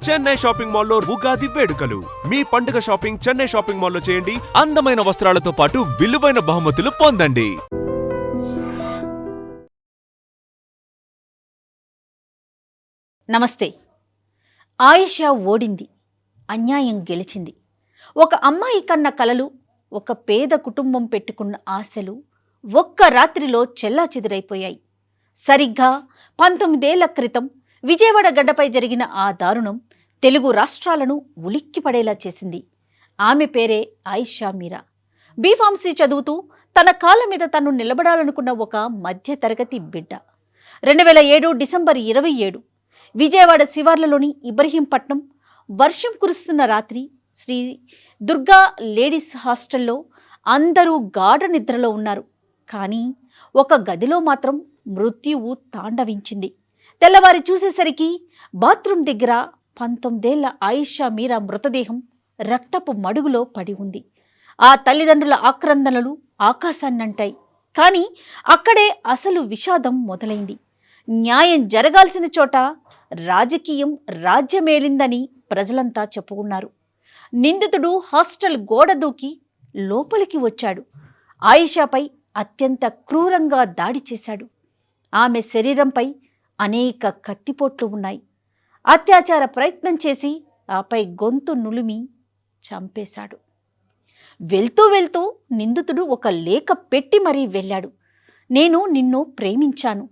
Chennai shopping మాల్లో ఉగాది వేడుకలు. మీ పండుగ షాపింగ్ చెన్నై షాపింగ్ మాల్లో చేయండి. అందమైన వస్త్రాలతో పాటు విలువైన బహుమతులు పొందండి. నమస్తే. ఆయిషా ఓడింది, అన్యాయం గెలిచింది. ఒక అమ్మాయి కన్న కలలు, ఒక పేద కుటుంబం పెట్టుకున్న ఆశలు ఒక్క రాత్రిలో చెల్లాచెదురైపోయాయి. సరిగ్గా 19 ఏళ్ల క్రితం విజయవాడ గడ్డపై జరిగిన ఆ దారుణం తెలుగు రాష్ట్రాలను ఉలిక్కిపడేలా చేసింది. ఆమె పేరే ఆయిషా మీరా. బీఫార్మసీ చదువుతూ తన కాళ్ళ మీద తను నిలబడాలనుకున్న ఒక మధ్యతరగతి బిడ్డ. 2007 డిసెంబర్ 27 విజయవాడ శివార్లలోని ఇబ్రహీంపట్నం వర్షం కురుస్తున్న రాత్రి శ్రీ దుర్గా లేడీస్ హాస్టల్లో అందరూ గాఢ నిద్రలో ఉన్నారు. కానీ ఒక గదిలో మాత్రం మృత్యువు తాండవించింది. తెల్లవారి చూసేసరికి బాత్రూం దగ్గర 19 ఏళ్ల ఆయిషా మీరా మృతదేహం రక్తపు మడుగులో పడి ఉంది. ఆ తల్లిదండ్రుల ఆక్రందనలు ఆకాశాన్నంటాయి. కానీ అక్కడే అసలు విషాదం మొదలైంది. న్యాయం జరగాల్సిన చోట రాజకీయం రాజ్యమేలిందని ప్రజలంతా చెప్పుకున్నారు. నిందితుడు హాస్టల్ గోడ దూకి లోపలికి వచ్చాడు. ఆయిషాపై అత్యంత క్రూరంగా దాడి చేశాడు. ఆమె శరీరంపై అనేక కత్తిపోట్లు ఉన్నాయి. అత్యాచార ప్రయత్నం చేసి ఆపై గొంతు నులిమి చంపేశాడు. వెళ్తూ వెళ్తూ నిందితుడు ఒక లేఖ పెట్టి మరీ వెళ్ళాడు. నేను నిన్ను ప్రేమించాను,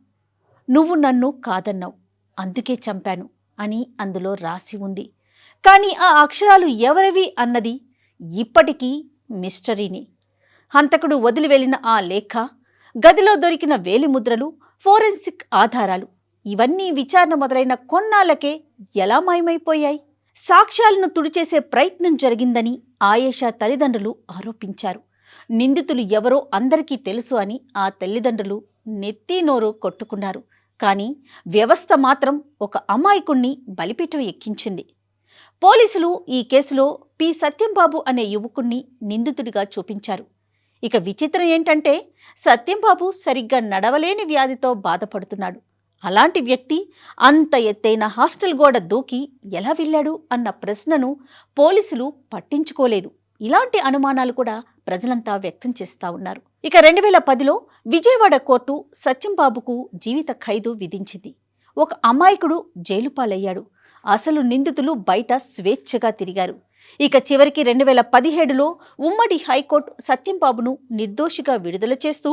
నువ్వు నన్ను కాదన్నావు, అందుకే చంపాను అని అందులో రాసి ఉంది. కానీ ఆ అక్షరాలు ఎవరివి అన్నది ఇప్పటికీ మిస్టరీనే. హంతకుడు వదిలి వెళ్ళిన ఆ లేఖ, గదిలో దొరికిన వేలిముద్రలు, ఫోరెన్సిక్ ఆధారాలు ఇవన్నీ విచారణ మొదలైన కొన్నాళ్లకే ఎలా మాయమైపోయాయి? సాక్ష్యాలను తుడిచేసే ప్రయత్నం జరిగిందని ఆయేషా తల్లిదండ్రులు ఆరోపించారు. నిందితులు ఎవరో అందరికీ తెలుసు అని ఆ తల్లిదండ్రులు నెత్తి నోరు కొట్టుకున్నారు. కానీ వ్యవస్థ మాత్రం ఒక అమాయకుణ్ణి బలిపీఠం ఎక్కించింది. పోలీసులు ఈ కేసులో పి సత్యంబాబు అనే యువకుణ్ణి నిందితుడిగా చూపించారు. ఇక విచిత్రం ఏంటంటే సత్యంబాబు సరిగ్గా నడవలేని వ్యాధితో బాధపడుతున్నాడు. అలాంటి వ్యక్తి అంత ఎత్తైన హాస్టల్ గోడ దూకి ఎలా వెళ్ళాడు అన్న ప్రశ్నను పోలీసులు పట్టించుకోలేదు. ఇలాంటి అనుమానాలు కూడా ప్రజలంతా వ్యక్తం చేస్తూ ఉన్నారు. ఇక 2010లో విజయవాడ కోర్టు సత్యంబాబుకు జీవిత ఖైదు విధించింది. ఒక అమాయకుడు జైలు పాలయ్యాడు. అసలు నిందితులు బయట స్వేచ్ఛగా తిరిగారు. ఇక చివరికి 2017లో ఉమ్మడి హైకోర్టు సత్యంబాబును నిర్దోషిగా విడుదల చేస్తూ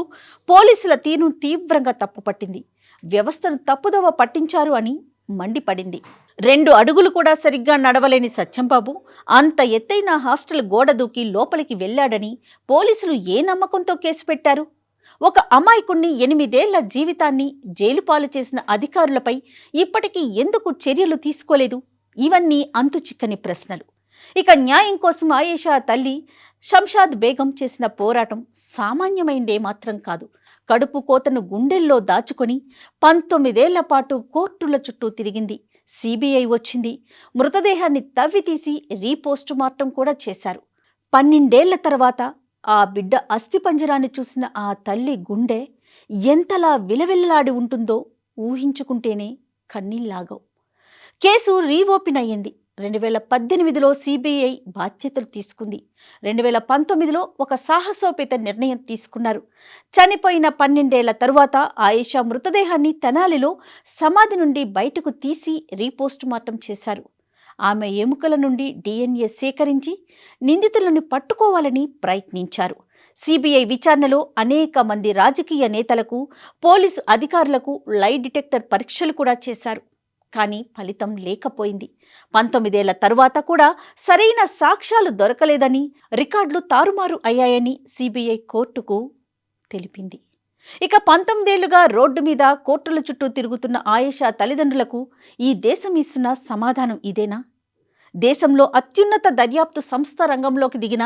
పోలీసుల తీరును తీవ్రంగా తప్పుపట్టింది. వ్యవస్థను తప్పుదోవ పట్టించారు అని మండిపడింది. 2 అడుగులు కూడా సరిగ్గా నడవలేని సత్యంబాబు అంత ఎత్తైన హాస్టల్ గోడ దూకి లోపలికి వెళ్లాడని పోలీసులు ఏ నమ్మకంతో కేసు పెట్టారు? ఒక అమాయకుణ్ణి 8 ఏళ్ల జీవితాన్ని జైలు పాలు చేసిన అధికారులపై ఇప్పటికీ ఎందుకు చర్యలు తీసుకోలేదు? ఇవన్నీ అంతు చిక్కని ప్రశ్నలు. ఇక న్యాయం కోసం ఆయేషా తల్లి షంషాద్ బేగం చేసిన పోరాటం సామాన్యమైందే మాత్రం కాదు. కడుపు కోతను గుండెల్లో దాచుకొని 19 ఏళ్ల పాటు కోర్టుల చుట్టూ తిరిగింది. సిబిఐ వచ్చింది. మృతదేహాన్ని తవ్వితీసి రీపోస్టు మార్టం కూడా చేశారు. 12 ఏళ్ల తర్వాత ఆ బిడ్డ అస్థిపంజరాన్ని చూసిన ఆ తల్లి గుండె ఎంతలా విలవిల్లాడి ఉంటుందో ఊహించుకుంటేనే కన్నీళ్లాగవు. కేసు రీఓపెన్ అయ్యింది. 2018లో సిబిఐ బాధ్యతలు తీసుకుంది. 2019లో ఒక సాహసోపేత నిర్ణయం తీసుకున్నారు. చనిపోయిన 12 ఏళ్ల తరువాత ఆయేషా మృతదేహాన్ని తెనాలిలో సమాధి నుండి బయటకు తీసి రీపోస్ట్ మార్టం చేశారు. ఆమె ఎముకల నుండి DNA సేకరించి నిందితులను పట్టుకోవాలని ప్రయత్నించారు. సిబిఐ విచారణలో అనేక మంది రాజకీయ నేతలకు, పోలీసు అధికారులకు లై డిటెక్టర్ పరీక్షలు కూడా చేశారు. కానీ ఫలితం లేకపోయింది. 19 ఏళ్ల తరువాత కూడా సరైన సాక్ష్యాలు దొరకలేదని, రికార్డులు తారుమారు అయ్యాయని సిబిఐ కోర్టుకు తెలిపింది. ఇక 19 ఏళ్లుగా రోడ్డు మీద కోర్టుల చుట్టూ తిరుగుతున్న ఆయేషా తల్లిదండ్రులకు ఈ దేశం ఇస్తున్న సమాధానం ఇదేనా? దేశంలో అత్యున్నత దర్యాప్తు సంస్థ రంగంలోకి దిగిన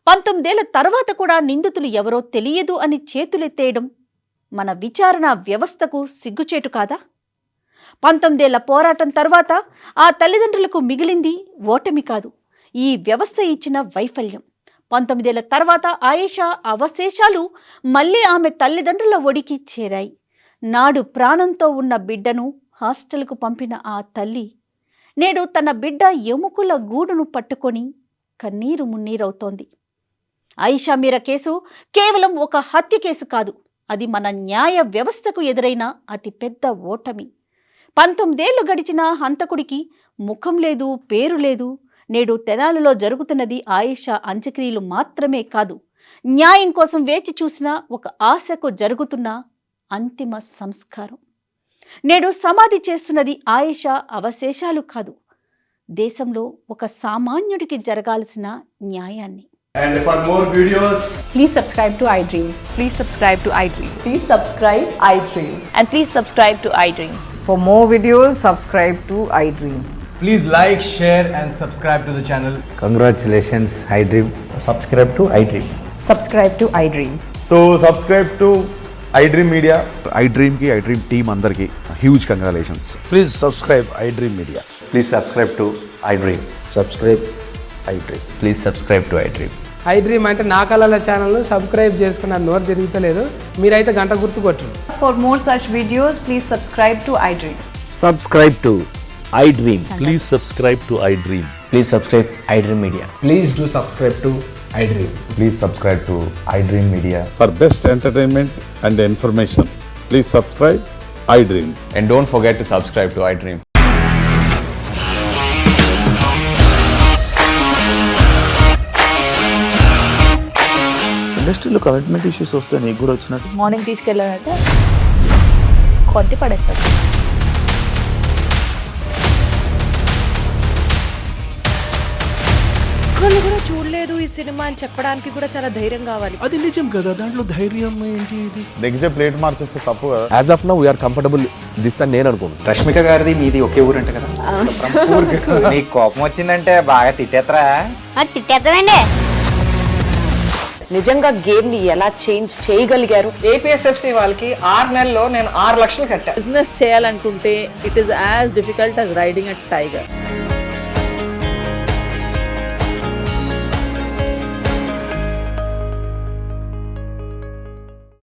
19 ఏళ్ల తర్వాత కూడా నిందితులు ఎవరో తెలియదు అని చేతులెత్తేయడం మన విచారణ వ్యవస్థకు సిగ్గుచేటు కాదా? 19 ఏళ్ల పోరాటం తర్వాత ఆ తల్లిదండ్రులకు మిగిలింది ఓటమి కాదు, ఈ వ్యవస్థ ఇచ్చిన వైఫల్యం. 19 ఏళ్ల తర్వాత ఆయేషా అవశేషాలు మళ్లీ ఆమె తల్లిదండ్రుల ఒడికి చేరాయి. నాడు ప్రాణంతో ఉన్న బిడ్డను హాస్టల్కు పంపిన ఆ తల్లి నేడు తన బిడ్డ ఎముకల గూడును పట్టుకొని కన్నీరు మున్నీరవుతోంది. ఆయిషా మీరా కేసు కేవలం ఒక హత్య కేసు కాదు, అది మన న్యాయ వ్యవస్థకు ఎదురైన అతిపెద్ద ఓటమి. 19 ఏళ్లు గడిచిన హంతకుడికి ముఖం లేదు, పేరు లేదు. నేడు తెనాలిలో జరుగుతున్నది ఆయిషా అంత్యక్రియలు మాత్రమే కాదు, న్యాయం కోసం వేచి చూసిన ఒక ఆశకు జరుగుతున్న అంతిమ సంస్కారం. నేడు సమాధి చేస్తున్నది ఆయిషా అవశేషాలు కాదు, దేశంలో ఒక సామాన్యుడికి జరగాల్సిన న్యాయాన్ని. And for more videos, Please subscribe to iDream. Please subscribe to iDream. Please subscribe iDream. And please subscribe to iDream. For more videos, subscribe to iDream. please like, share and subscribe to the channel. Congratulations, iDream. Subscribe to iDream. Subscribe to iDream. So subscribe to iDream Media. iDream की iDream team अंदर की huge congratulations. Please subscribe iDream Media. Please subscribe to iDream. Subscribe iDream. Please subscribe to iDream. iDream అంటే నా కళల channel subscribe చేసుకున్న నోరు తిరుగుతలేదు, మీరైతే గంట గుర్తు కొట్టండి. For more such videos, please subscribe to iDream. Subscribe to iDream. Please subscribe to iDream. Please subscribe iDream Media. Please do subscribe to iDream. Please subscribe to iDream Media. For best entertainment and information, please subscribe iDream. And don't forget to subscribe to iDream. ఇండస్ట్రీలో commitment issues వస్తే నీకు కూడా వచ్చినట్టు morning తీసుకెళ్ళారంటే కొట్టి పడేశారు. ఒక్కళ్ళు కూడా చూడలేదు ఈ సినిమా అని చెప్పడానికి కూడా చాలా ధైర్యం కావాలి. అది నిజం కదా, దాంట్లో ధైర్యం ఏంటి? ఇది నెక్స్ట్ డే ప్లేట్ మార్చేస్తే తప్పు కదా. As of now, we are comfortable this అని నేను అనుకుంటున్నాను. రష్మిక గారిది మీది ఒకే ఊరు అంట కదా. నీకు కోపం వచ్చిందంటే బాగా తిట్టేత్తరా? తిట్టేద్దామండి. నిజంగా గేమ్ ని ఎలా చేంజ్ చేయగలిగారు? APSFC వాళ్ళకి 6 నెలల్లో నేను 6 లక్షలు కట్టా. బిజినెస్ చేయాలనుకుంటే it is as difficult as riding a tiger.